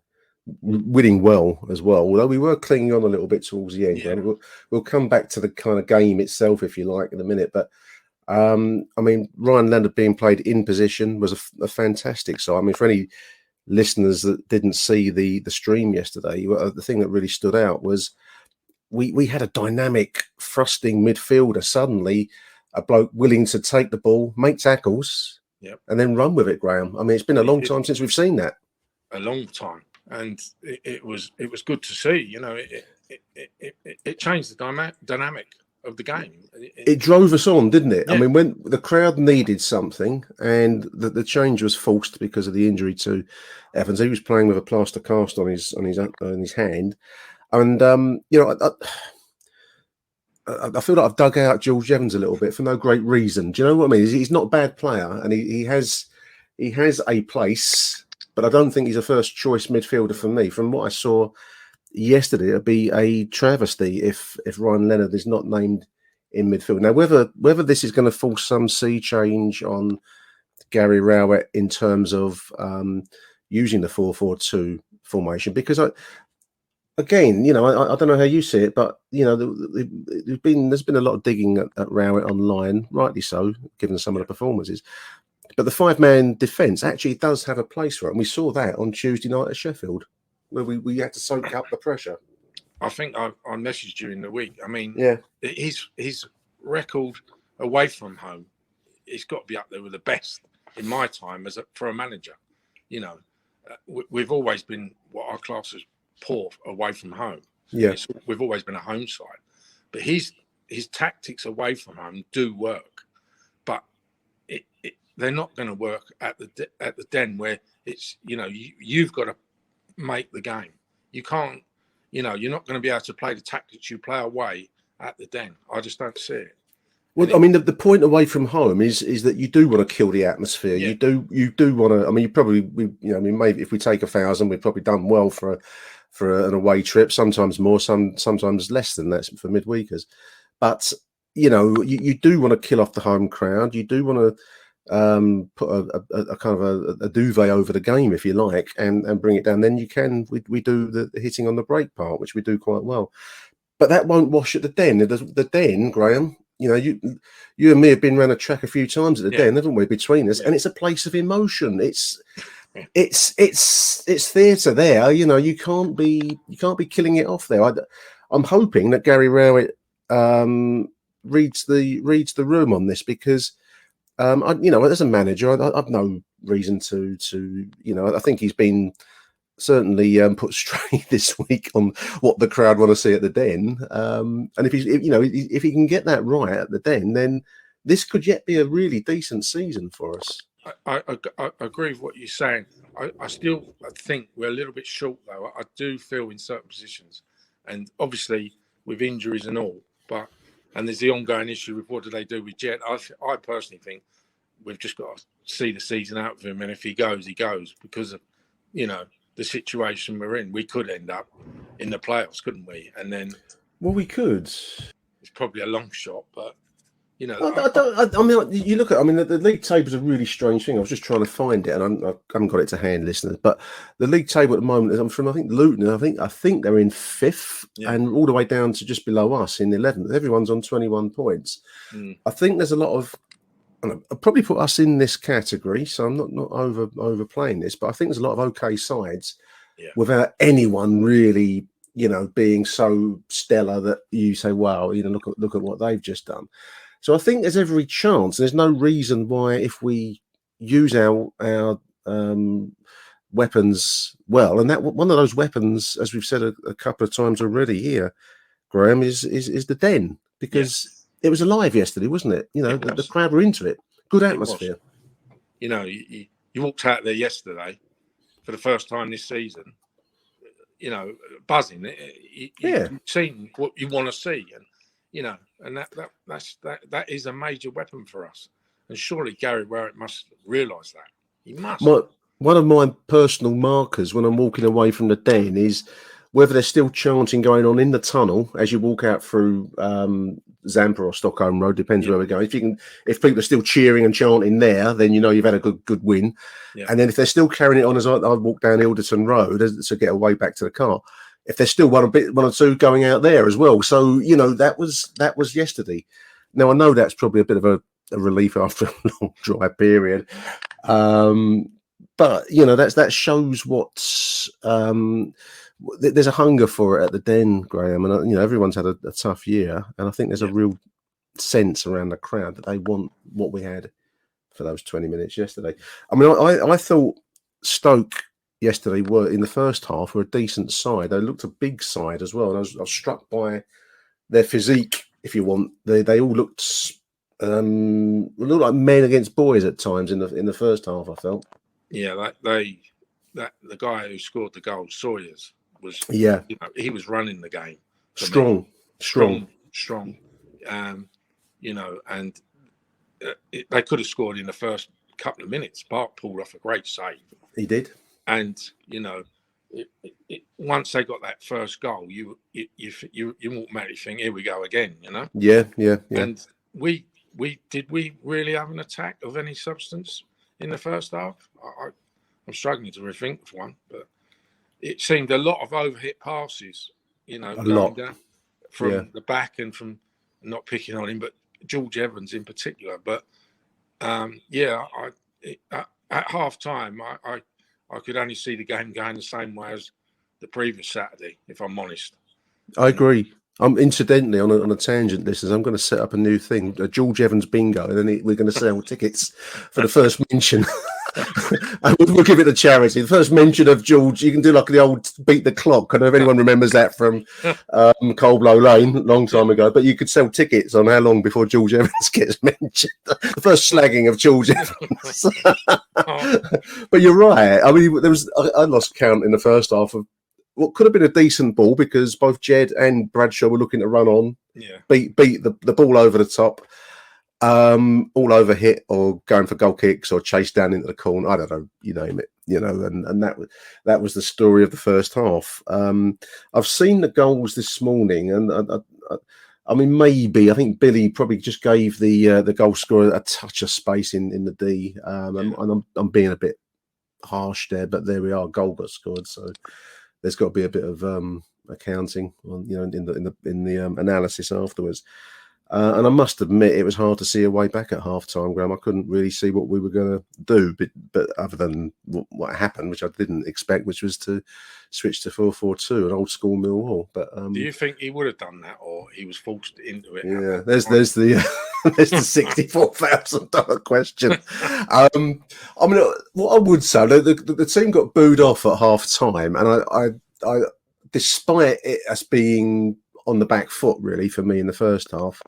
well as well. Although we were clinging on a little bit towards the end. Yeah. We'll come back to the kind of game itself, if you like, in a minute. But I mean, Ryan Leonard being played in position was a fantastic sight. I mean, for any listeners that didn't see the stream yesterday, the thing that really stood out was we had a dynamic, thrusting midfielder. Suddenly, a bloke willing to take the ball, make tackles, and then run with it, Graham. I mean, it's been a long time since we've seen that. A long time, and it was good to see. You know, it changed the dynamic of the game. It drove us on, didn't it? Yeah. I mean, when the crowd needed something, and the change was forced because of the injury to Evans. He was playing with a plaster cast on his hand, and you know, I feel like I've dug out George Evans a little bit for no great reason. Do you know what I mean? He's not a bad player, and he has a place, but I don't think he's a first choice midfielder for me. From what I saw yesterday, it'd be a travesty if Ryan Leonard is not named in midfield. Now, whether this is going to force some sea change on Gary Rowett in terms of using the 4-4-2 formation, because again, you know, I don't know how you see it, but you know, there's been a lot of digging at Rowett online, rightly so, given some of the performances. But the 5-man defence actually does have a place for it, and we saw that on Tuesday night at Sheffield, where we had to soak up the pressure. I think I messaged you in the week. I mean, yeah, his record away from home, it's got to be up there with the best in my time for a manager. You know, we've always been what our class is poor away from home. Yeah, we've always been a home side, but his tactics away from home do work, but they're not going to work at the Den, where it's, you know, you've got to make the game. You can't, you know, you're not going to be able to play the tactics you play away at the Den. I just don't see it. Well, I mean, the point away from home is that you do want to kill the atmosphere. Yeah. You do want to. I mean, I mean, maybe if we take 1,000, we've probably done well for an away trip. Sometimes more, sometimes less than that for midweekers. But you know, you do want to kill off the home crowd. You do want to put a kind of a duvet over the game, if you like, and bring it down. Then we do the hitting on the break part, which we do quite well. But that won't wash at the Den. The Den, Graham, you know, you and me have been around a track a few times at the Den, haven't we, between us? And it's a place of emotion. It's theatre there. You know, you can't be killing it off there. I'm hoping that Gary Rowett reads the room on this, because you know, as a manager, I've no reason to you know, I think he's been certainly put straight this week on what the crowd want to see at the Den. And if he can get that right at the Den, then this could yet be a really decent season for us. I agree with what you're saying. I still think we're a little bit short, though. I do feel in certain positions, and obviously with injuries and all, and there's the ongoing issue with what do they do with Jet. I personally think we've just got to see the season out of him, and if he goes, he goes, because of, you know, the situation we're in. We could end up in the playoffs, couldn't we? And then, well, we could. It's probably a long shot, but you know, I mean, you look at. I mean, the league table is a really strange thing. I was just trying to find it, and I haven't got it to hand, listeners. But the league table at the moment, I'm from, I think, Luton. I think they're in 5th, and all the way down to just below us in 11th. Everyone's on 21 points. I think there's a lot of. I'll probably put us in this category, so I'm not overplaying this, but I think there's a lot of okay sides without anyone really, you know, being so stellar that you say, wow, you know, look at what they've just done. So I think there's every chance. There's no reason why, if we use our weapons well, and that one of those weapons, as we've said a couple of times already here, Graham, is the Den, because it was alive yesterday, wasn't it? You know, the crowd were into it. Good atmosphere. You know, you walked out there yesterday for the first time this season, you know, buzzing. You've seen what you want to see, and you know, and that is a major weapon for us. And surely Gary Rowett must realise that. He must. One of my personal markers when I'm walking away from the Den is whether there's still chanting going on in the tunnel as you walk out through Zampa or Stockholm Road, depends where we're going. If people are still cheering and chanting there, then you know you've had a good win. Yeah. And then if they're still carrying it on as I walk down Ilderton Road to get away back to the car, if there's still one or two going out there as well. So you know that was yesterday. Now I know that's probably a bit of a relief after a long dry period, but you know that shows what's. There's a hunger for it at the Den, Graham, and you know everyone's had a tough year, and I think there's a real sense around the crowd that they want what we had for those 20 minutes yesterday. I mean, I thought Stoke yesterday were in the first half were a decent side. They looked a big side as well, and I was struck by their physique, if you want. They all looked like men against boys at times in the first half. I felt. Yeah, the guy who scored the goal, Sawyers, was he was running the game. Strong. You know, and they could have scored in the first couple of minutes. Park pulled off a great save. He did. And you know, once they got that first goal, you automatically think, here we go again. You know. Yeah. And we really have an attack of any substance in the first half? I'm struggling to rethink of one, but it seemed a lot of overhit passes, you know, down from the back and from not picking on him, but George Evans in particular. But at half time, I could only see the game going the same way as the previous Saturday, if I'm honest. I agree. I'm incidentally on a tangent, listeners. I'm going to set up a new thing, a George Evans bingo, and then we're going to sell tickets for the first mention. And we'll give it to charity. The first mention of George, you can do like the old beat the clock. I don't know if anyone remembers that from Cold Blow Lane a long time ago. But you could sell tickets on how long before George Evans gets mentioned. The first slagging of George Evans. But you're right. I mean, I lost count in the first half of what could have been a decent ball because both Jed and Bradshaw were looking to run on, beat the ball over the top, all over hit or going for goal kicks or chased down into the corner. I don't know, you name it, you know, and that was the story of the first half. I've seen the goals this morning, and I mean, I think Billy probably just gave the goal scorer a touch of space in the D, and I'm being a bit harsh there, but there we are, goal got scored, so. There's got to be a bit of accounting, you know, in the analysis afterwards. And I must admit, it was hard to see a way back at half time, Graham. I couldn't really see what we were going to do, but other than what happened, which I didn't expect, which was to switch to 4-4-2, an old school Millwall. But do you think he would have done that, or he was forced into it? Yeah, there's the there's the $64,000 question. I mean, what I would say, the team got booed off at half time, and I despite it as being on the back foot, really, for me in the first half,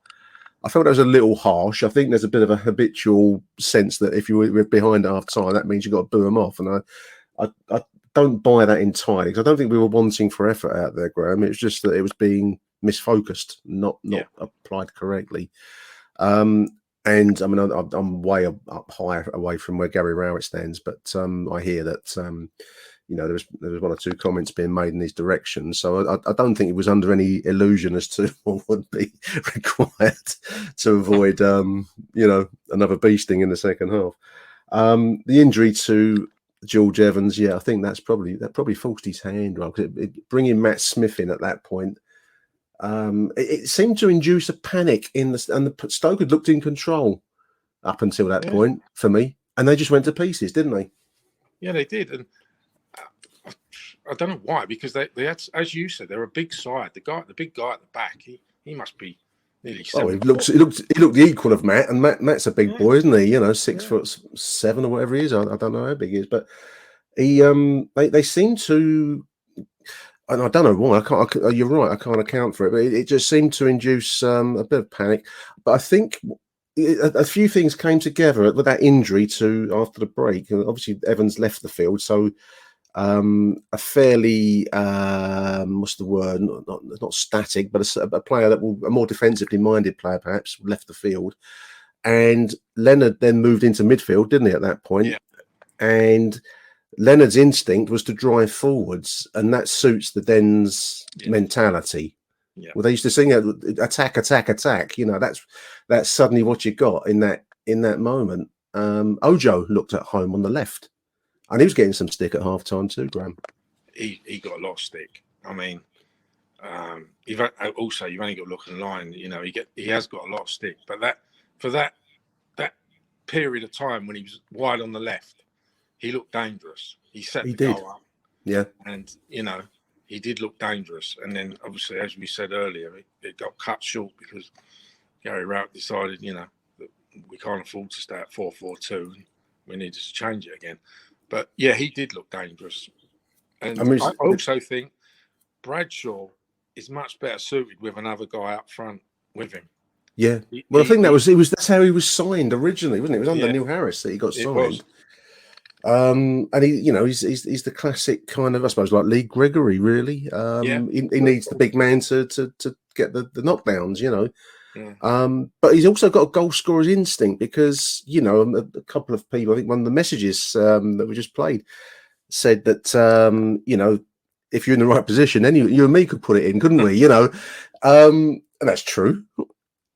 I felt that was a little harsh. I think there's a bit of a habitual sense that if you were behind at half time, that means you've got to boo them off. And I don't buy that entirely, because I don't think we were wanting for effort out there, Graham. It was just that it was being misfocused, not applied correctly. And I mean, I'm way up high away from where Gary Rowett stands, but I hear that you know, there was one or two comments being made in his direction. So I don't think it was under any illusion as to what would be required to avoid, you know, another beasting in the second half. The injury to George Evans, I think that probably forced his hand. Right? Bringing Matt Smith in at that point, it seemed to induce a panic and the Stoke had looked in control up until that point for me, and they just went to pieces, didn't they? Yeah, they did, and I don't know why, because they had, as you said, they're a big side. The big guy at the back, he must be nearly 7 he looked the equal of Matt, and Matt's a big boy, isn't he? You know, 6'7" or whatever he is. I don't know how big he is, but he they seem to, and I don't know why. You're right. I can't account for it, but it just seemed to induce a bit of panic. But I think a few things came together with that injury after the break. And obviously, Evans left the field, so. A fairly what's the word? Not static, but a player a more defensively minded player perhaps left the field, and Leonard then moved into midfield, didn't he? At that point, and Leonard's instinct was to drive forwards, and that suits the Den's mentality. Yeah. Well, they used to sing it, attack, attack, attack. You know, that's suddenly what you got in that moment. Ojo looked at home on the left, and he was getting some stick at half time too, Graham. He got a lot of stick. I mean, you've only got to look online. You know, he has got a lot of stick, but that period of time when he was wide on the left, he looked dangerous. He set the goal up. Yeah, and you know, he did look dangerous. And then obviously, as we said earlier, it got cut short because Gary Rowett decided, you know, that we can't afford to stay at 4-4-2 and we needed to change it again. But yeah, he did look dangerous. And I also think Bradshaw is much better suited with another guy up front with him. Yeah. Well, I think that's how he was signed originally, wasn't it? It was under Neil Harris that he got signed. And he's the classic kind of, I suppose, like Lee Gregory, really. He needs the big man to get the knockdowns, you know. Yeah. But he's also got a goal scorer's instinct because, you know, a couple of people, I think one of the messages that we just played said that, you know, if you're in the right position, then you and me could put it in, couldn't we? You know, and that's true.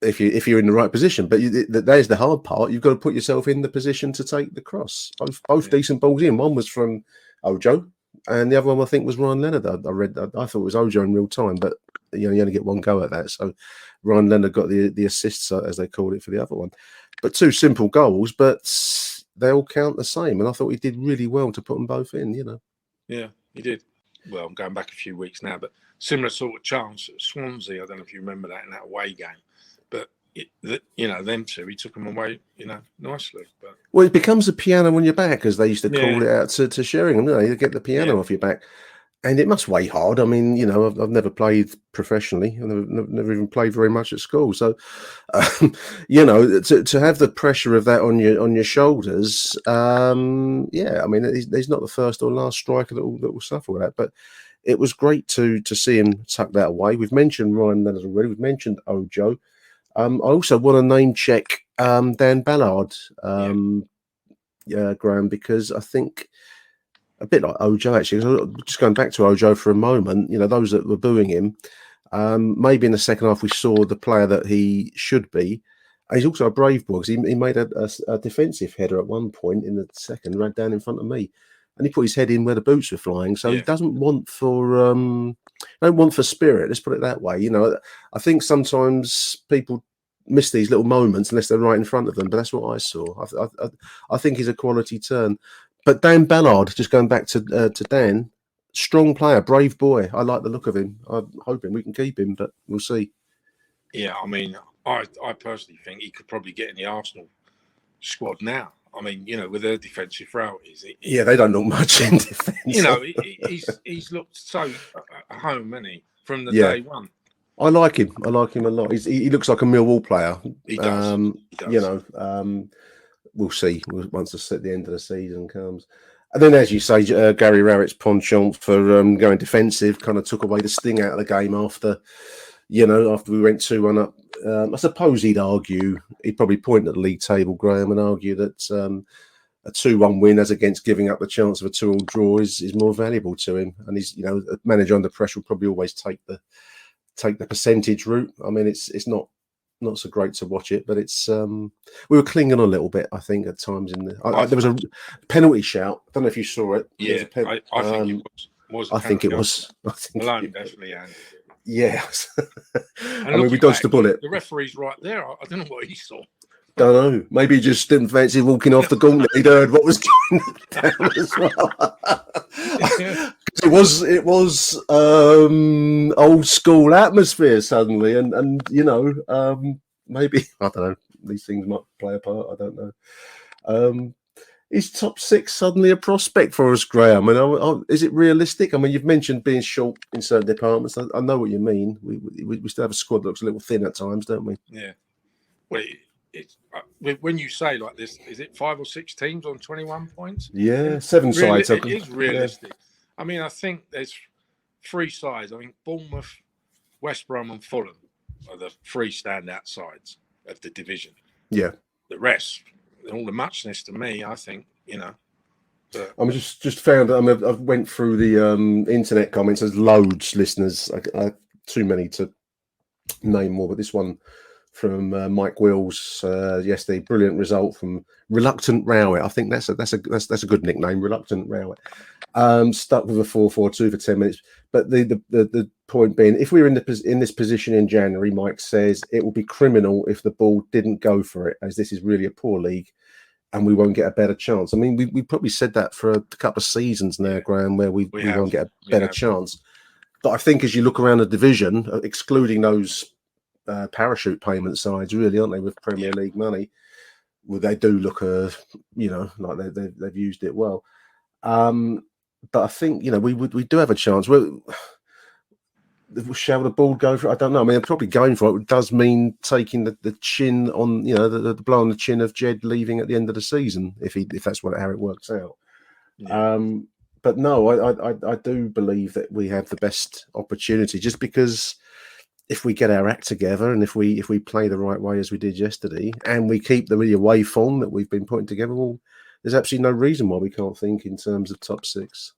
If you're in the right position, but there's the hard part. You've got to put yourself in the position to take the cross. Both decent balls in. One was from Ojo, and the other one I think was Ryan Leonard. I thought it was Ojo in real time, but you only get one go at that. So Ryan Leonard got the assists, as they called it, for the other one. But two simple goals, but they all count the same. And I thought he did really well to put them both in. You know. Yeah, he did. Well, I'm going back a few weeks now, but similar sort of chance at Swansea. I don't know if you remember that in that away game. But you know, them two, he took them away, you know, nicely. But well, it becomes a piano on your back, as they used to call it out to Sheringham. You know, you get the piano off your back, and it must weigh hard. I mean, you know, I've never played professionally. I've never even played very much at school. So, you know, to have the pressure of that on your shoulders, I mean, he's not the first or last striker that will suffer with that, but. It was great to see him tuck that away. We've mentioned Ryan Leonard already. We've mentioned Ojo. I also want to name check Dan Ballard, Graham, because I think a bit like Ojo, actually. Just going back to Ojo for a moment, you know, those that were booing him, maybe in the second half we saw the player that he should be. And he's also a brave boy because he made a defensive header at one point in the second, right down in front of me. And he put his head in where the boots were flying. So he doesn't want for spirit. Let's put it that way. You know, I think sometimes people miss these little moments unless they're right in front of them. But that's what I saw. I think he's a quality turn. But Dan Ballard, just going back to Dan, strong player, brave boy. I like the look of him. I'm hoping we can keep him, but we'll see. Yeah, I mean, I personally think he could probably get in the Arsenal squad now. I mean, you know, with their defensive frailties. They don't look much in defence. You know, he's looked so at home, hasn't he, from the day one. I like him. I like him a lot. He looks like a Millwall player. He does. You know, we'll see once the end of the season comes. And then, as you say, Gary Rowett's penchant for going defensive kind of took away the sting out of the game after we went 2-1 up. I suppose he'd probably point at the league table, Graham, and argue that a 2-1 win as against giving up the chance of a 2-2 draw is more valuable to him. And he's, you know, a manager under pressure will probably always take the percentage route. I mean, it's not so great to watch it, but it's we were clinging a little bit, I think, at times in the. There was a penalty shout. I don't know if you saw it. Yeah, I think it was. I think it was. Malone definitely handed it. Yes. I mean, we dodged the bullet. The referee's right there. I don't know what he saw. Don't know. Maybe he just didn't fancy walking off the gauntlet. He'd heard what was going down as well. It was old school atmosphere suddenly, and you know, maybe I don't know. These things might play a part. I don't know. Is top six suddenly a prospect for us, Graham? And is it realistic? I mean, you've mentioned being short in certain departments. I know what you mean. We still have a squad that looks a little thin at times, don't we? Yeah. Well, it's when you say like this, is it 5 or 6 teams on 21 points? Yeah, 7 sides. It is realistic. Yeah. I mean, I think there's 3 sides. I think Bournemouth, West Brom, and Fulham are the 3 standout sides of the division. Yeah. The rest, all the muchness to me, I think, you know. But I'm just found. I went through the internet comments. There's loads, listeners. Too many to name more, but this one from Mike Wills yesterday. Brilliant result from Reluctant Rowett. I think that's a good nickname, Reluctant Rowett. Stuck with a 4-4-2 for 10 minutes. But the point being, if we were in this position in January, Mike says it will be criminal if the ball didn't go for it, as this is really a poor league, and we won't get a better chance. I mean, we probably said that for a couple of seasons now, Graham, where we won't get a better chance. But I think as you look around the division, excluding those parachute payment sides, really, aren't they, with Premier League money? Well, they do look, like they've used it well. But I think we do have a chance. Shall the ball go for it? I don't know. I mean, probably going for it does mean taking the chin on, the blow on the chin of Jed leaving at the end of the season, if that's how it works out. Yeah. But no, I do believe that we have the best opportunity, just because if we get our act together and if we play the right way as we did yesterday, and we keep the away form that we've been putting together, well, there's absolutely no reason why we can't think in terms of top six.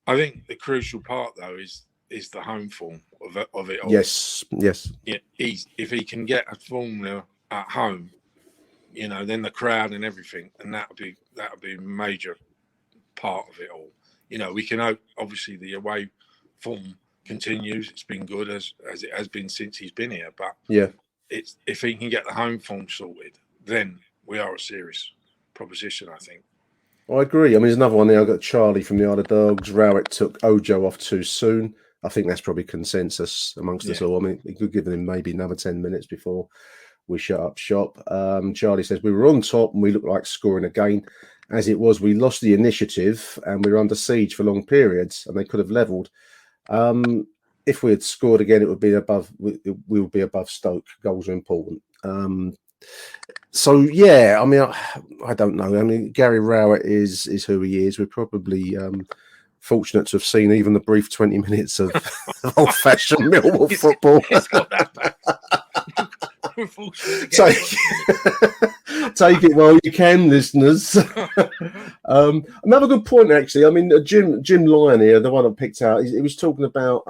I think the crucial part, though, is the home form of it all. Yes. Yeah, if he can get a formula at home, then the crowd and everything, and that'll be a major part of it all. We can hope, obviously, the away form continues. It's been good as it has been since he's been here. But it's if he can get the home form sorted, then we are a serious proposition, I think. I agree. I mean, there's another one there. I've got Charlie from the Isle of Dogs. Rowett took Ojo off too soon. I think that's probably consensus amongst us all. I mean, we could give him maybe another 10 minutes before we shut up shop. Charlie says, we were on top and we looked like scoring again. As it was, we lost the initiative and we were under siege for long periods, and they could have levelled. If we had scored again, it would be above. We would be above Stoke. Goals are important. So yeah, I mean, I don't know. I mean, Gary Rowett is who he is. We're probably fortunate to have seen even the brief 20 minutes of old-fashioned Millwall football. It's got that bad. Take it while you can, listeners. Another good point, actually. I mean, Jim Lyon here, the one I picked out, he was talking about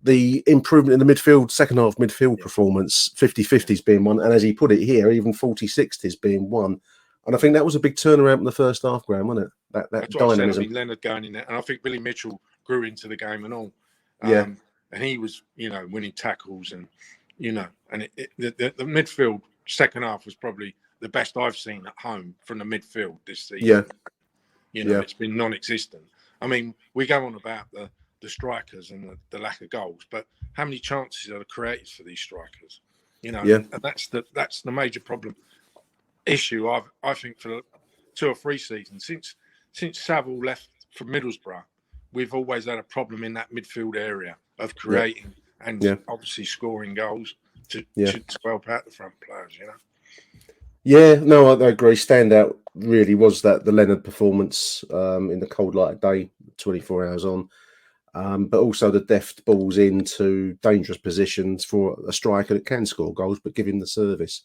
the improvement in the midfield, second half midfield performance, 50-50s being one, and as he put it here, even 40-60s being one. And I think that was a big turnaround in the first half, Graham, wasn't it? That dynamism. I mean, Leonard going in there, and I think Billy Mitchell grew into the game and all. And he was, winning tackles and, and the midfield second half was probably the best I've seen at home from the midfield this season. It's been non-existent. I mean, we go on about the strikers and the lack of goals, but how many chances are created for these strikers? And that's the major problem issue I think for 2 or 3 seasons since Saville left for Middlesbrough. We've always had a problem in that midfield area of creating and obviously scoring goals to help out the front players. Yeah, no, I agree. Standout really was that the Leonard performance in the cold light of day, 24 hours on. But also the deft balls into dangerous positions for a striker that can score goals, but give him the service.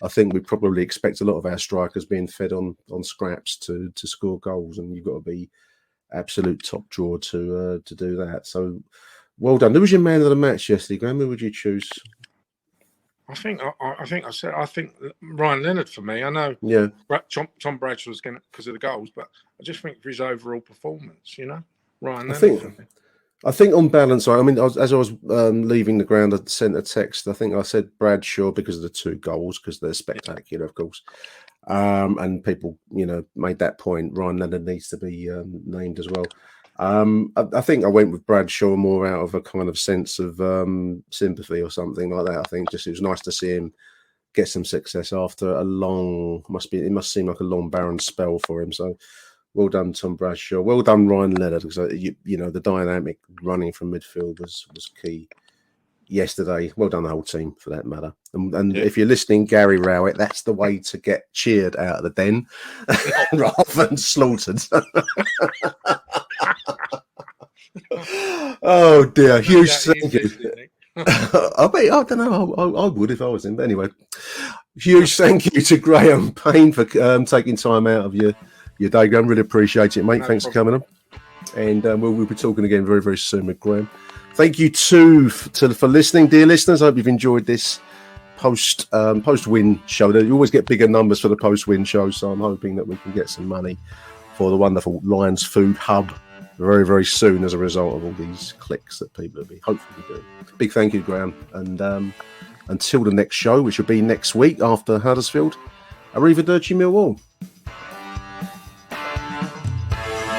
I think we probably expect a lot of our strikers being fed on scraps to score goals, and you've got to be absolute top drawer to do that. So well done. Who was your man of the match yesterday, Graham? Who would you choose? I think Ryan Leonard for me. I know Tom Bradshaw was going because of the goals, but I just think for his overall performance, Ryan Leonard. I think on balance, I mean, as I was leaving the ground, I sent a text. I think I said Bradshaw because of the 2 goals, because they're spectacular, of course. And people, made that point. Ryan Leonard needs to be named as well. I think I went with Bradshaw more out of a kind of sense of sympathy or something like that. I think just it was nice to see him get some success after a long, it must seem like a long barren spell for him. So well done, Tom Bradshaw. Well done, Ryan Leonard, because the dynamic running from midfield was key yesterday. Well done, the whole team for that matter. And if you're listening, Gary Rowett, that's the way to get cheered out of the den rather than slaughtered. Oh dear, huge thank you. I don't know. I would if I was him. But anyway, huge thank you to Graham Payne for taking time out of your day, Graham. Really appreciate it, mate. Thanks for coming on. And we'll be talking again very, very soon with Graham. Thank you for listening, dear listeners. I hope you've enjoyed this post-win show. You always get bigger numbers for the post-win show, so I'm hoping that we can get some money for the wonderful Lions Food Hub very, very soon as a result of all these clicks that people will be hopefully doing. Big thank you, Graham. And until the next show, which will be next week after Huddersfield, Arrivederci Millwall.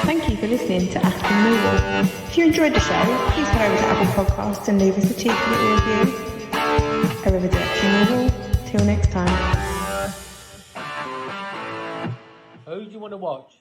Thank you for listening to AchtungMillwall. If you enjoyed the show, please head over to Apple Podcasts and leave us a cheeky little review. Arrivederci Millwall. Till next time. Who do you want to watch?